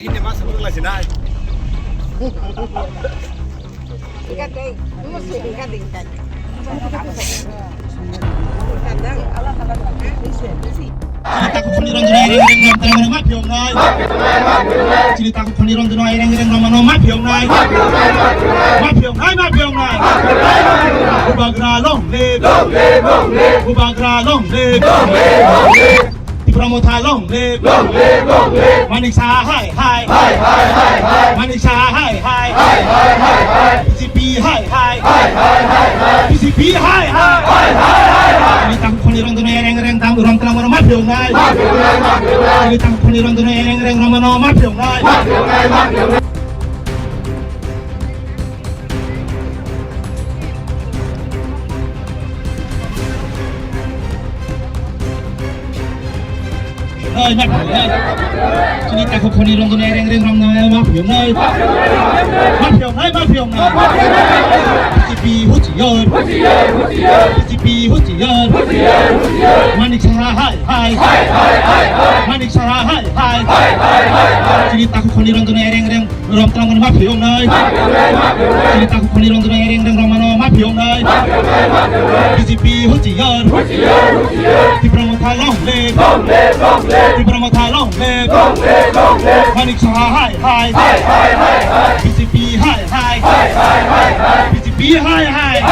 Ini mas sebelum lagi naik. Ceritaku peniron dunia ring ring mak biong nai. Ceritaku peniron dunia ring ring mak biong nai. Mak biong nai. Ubagra long live. Ubagra long live. Pramotha long live. Manisha hi. Manisha hi. PCP hi. PCP hi. Ceritaku peniron dunia ring ring orang telah mak biong nai. Ceritaku peniron dunia ring ring mak biong nai. Ơi mắt ơi, cho nên ta không đi rong tuần này rong này mắt phiền này, PCP hút chỉ ơi, PCP hút chỉ ơi, Manik Shah hai, Manik Shah hai, cho nên ta không đi rong tuần này rong tuần mắt phiền này, cho nên ta không đi rong tuần này rong mắt phiền này, PCP hút chỉ ơi, thì Pramotha long live. Di Pramotha long live. Manik Shah hai. PCP hai. PCP hai. Hai.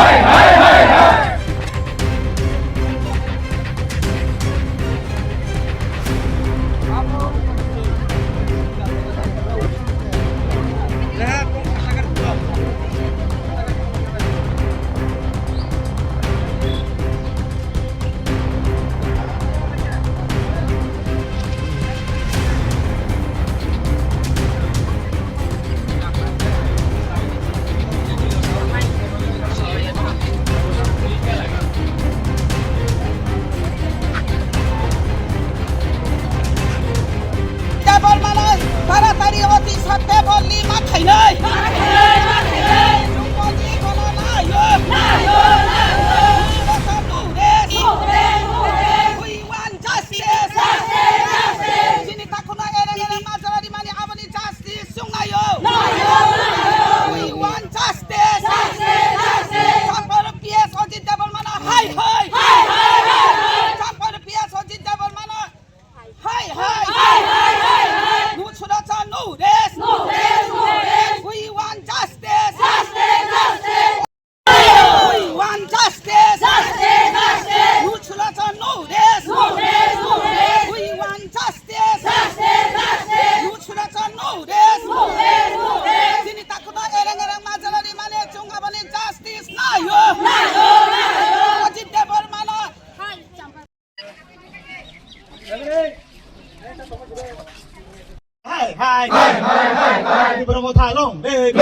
Di Pramotha long live.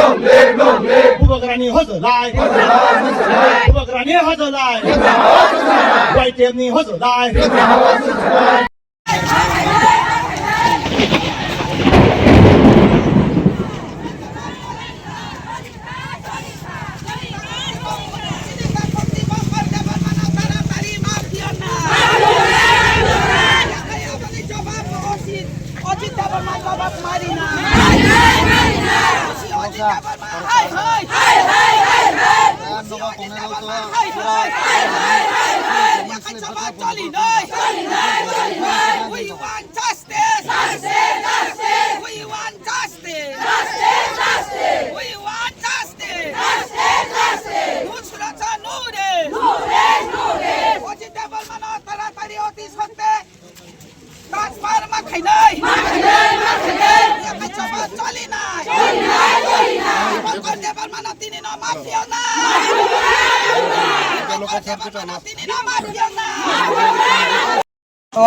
Ubagrani hustle live. Ubagrani hustle live. White team ni hustle live.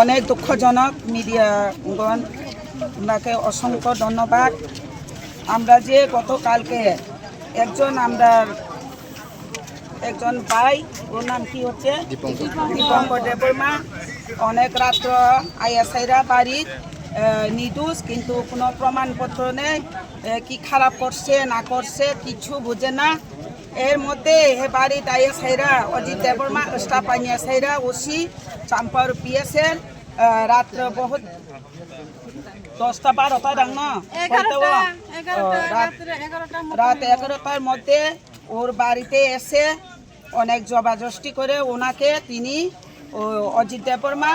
অনেক দুঃখজনক মিডিয়াগণ আপনাকে অসংখ্য ধন্যবাদ। আমরা যে গতকালকে একজন ভাই, ওর নাম কি হচ্ছে দীপঙ্কর দেববর্মা, অনেক রাত্র আইএসআইরা বাড়ির নির্দোষ, কিন্তু কোনো প্রমাণপত্র নেই, কি খারাপ করছে না করছে কিছু বুঝে না। এর মধ্যে হে বাড়িত আইএসআইরা অজিত দেববর্মা স্টাফ আইএসআইরা ওসি চাম্পার পিএসএল রাত্র বহুত 10টা 12টা ডাং না রাত 11টার মধ্যে ওর বাড়িতে এসে অনেক জবাজস্তি করে ওনাকে তিনি অজিত দেববর্মা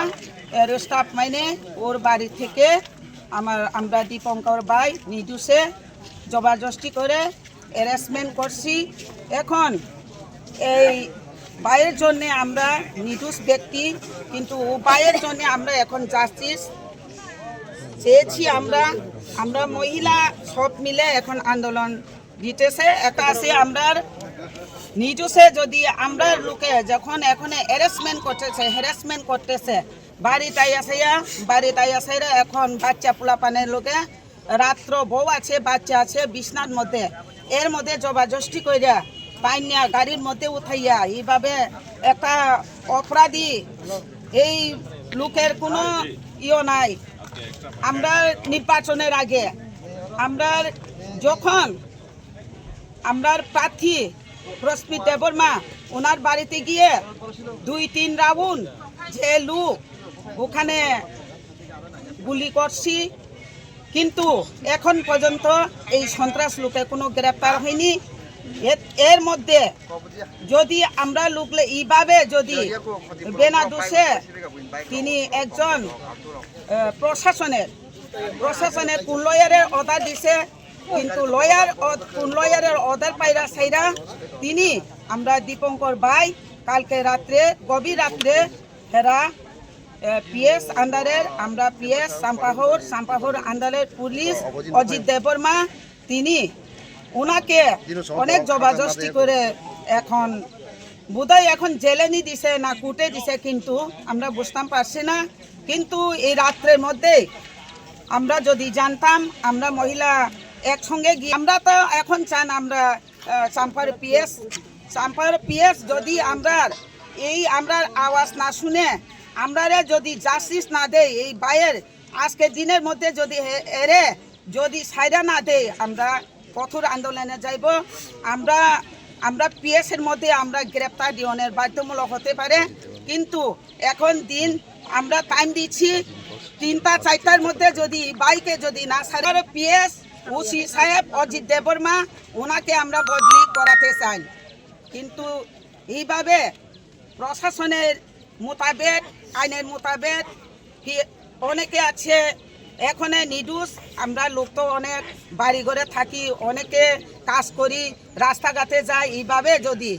এর স্টাফ মাইনে ওর বাড়ি থেকে আমরা দীপঙ্কর ভাই নির্দোষে জবাজস্তি করে অ্যারেস্টমেন্ট করছি। এখন এই ভাইয়ের জন্য আমরা নির্দোষ ব্যক্তি, কিন্তু ভাইয়ের জন্য আমরা এখন জাস্টিস চেয়েছি। আমরা মহিলা সব মিলে এখন আন্দোলন দিতেছে। একটা আছে আমরা নির্দোষে যদি আমরা লোকে যখন এখন হ্যারাসমেন্ট করতেছে বাড়িতে আসে এখন বাচ্চা পোলাপানের লোকে রাত্র বউ আছে বাচ্চা আছে বিছনার মধ্যে, এর মধ্যে জবাজস্তি কইরা পাইনিয়া গাড়ির মধ্যে উঠাইয়া এইভাবে একটা অপরাধী এই লোকের কোনো নাই। আমরা নির্বাচনের আগে যখন আমরা প্রার্থী প্রস্মিত দেববর্মা ওনার বাড়িতে গিয়ে 2-3 রাউন্ড যে লোক ওখানে গুলি করছি, কিন্তু এখন পর্যন্ত এই সন্ত্রাস লোকে কোনো গ্রেপ্তার হয়নি। এর মধ্যে যদি আমরা লোকলে এইভাবে যদি বেনা দোষে তিনি একজন প্রশাসনের কোন লয়ারের অর্ডার দিছে, কিন্তু লয়ারের অর্ডার পাইরা সাইরা তিনি আমরা দীপঙ্কর ভাই কালকে রাত্রে গভীর রাত্রে হেরা পিএস আন্ডারের আমরা পিএস সাম্পাহর আন্ডারের পুলিশ অজিত দেববর্মা তিনি ওনাকে অনেক জবাজস্তি করে এখন বোধহয় এখন জেলে নি দিছে না কোর্টে দিছে, কিন্তু আমরা বুঝতাম পারছি না। কিন্তু এই রাত্রের মধ্যে আমরা যদি জানতাম আমরা মহিলা একসঙ্গে গিয়ে আমরা তো এখন চান আমরা চাম্পার পিএস যদি আমরা আওয়াজ না শুনে আমরা যদি জাস্টিস না দেয় এই বাইয়ের আজকের দিনের মধ্যে যদি সাইডা না দেয় আমরা কঠোর আন্দোলনে যাইব। আমরা পিএসের মধ্যে আমরা গ্রেপ্তার দিওনের বাধ্যমূলক হতে পারে, কিন্তু এখন দিন আমরা টাইম দিচ্ছি 3টা-4টার মধ্যে যদি বাইকে যদি না সারে পিএস ওসি সাহেব অজিত দেববর্মা ওনাকে আমরা বদলি করাতে চাই। কিন্তু এইভাবে প্রশাসনের মোতাবেক আইনের মোতাবেক অনেকে আছে এখানে নির্দোষ, আমরা লোক তো অনেক বাড়ি ঘরে থাকি, অনেকে কাজ করি, রাস্তাঘাটে যাই, এইভাবে যদি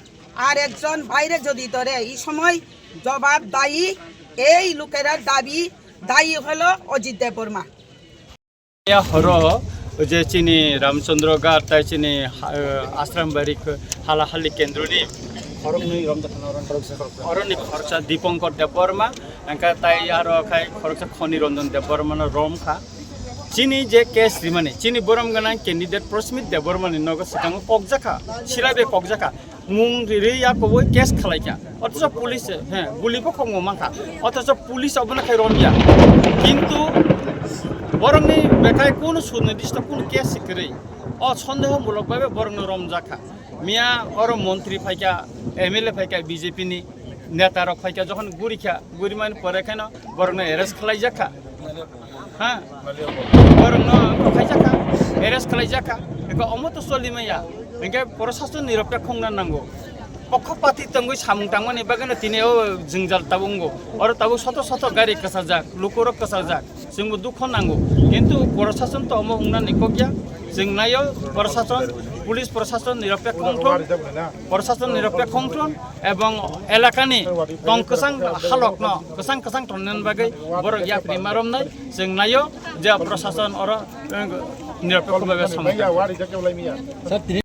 আর একজন বাইরে যদি ধরে এই সময় জবাব এই লোকেরা দায়ী হলো অজিত দেববর্মা। যে চিনি রামচন্দ্র গার তাই চিনি আশ্রম বাড়ি হালাহালি কেন্দ্রনি অরণ্য খরচা দীপঙ্কর দেববর্মা একা তাই আর খাই খরচা খনি রঞ্জন দেববর্মান রমখা চিনি যে কেস রিমানি চিনি বরম গানা ক্যান্ডিডেট প্রস্মিত দেববর্মানি নগ সিটাঙ্গ ককজাখা সিরাবে ককজাখা মুং রিয়া কবই কেস খালাইকা অথচ পুলিশ হ্যাঁ গুলিবো খমো মাখা অথচ পুলিশ অবনা খাই রমিয়া কিন্তু বরংনি বেকায় কোনো সুনির্দিষ্ট কোনো কেস শিখরে সন্দেহমূলকভাবে বরং রমজাখা মিয়া অর মন্ত্রী ফাইকা এমএলএ ফাইকা বিজেপি নি নেতার ফাইকা যখন গুড়ি মানে পরে খাই বরং এরেস্ট খালাই যাখা হ্যাঁ বরং খাইজাখা এরেস্ট খালাই যাখা একে অমত চলিমাইয়া একে প্রশাসন নিরপেক্ষ নাঙ্গো পক্ষপাতি তঙ্গুই সামুং টাংমানি বাগানে তিনিও जोंजाल ताबुंगो और ताबु शत गाड़ी कसा जाक लुकुर कसा जाक जोंबो दुख नांगो किन्तु प्रशासन तो अम हुंना निकगिया जों नायो प्रशासन पुलिस प्रशासन निरपेक्ष कंट्रोल एवं एलाकानि तंकसां हालक न कसां टनन बागै बर यात्री मारमनाय जों नायो जे प्रशासन और निरपेक्ष भाबे सामलाय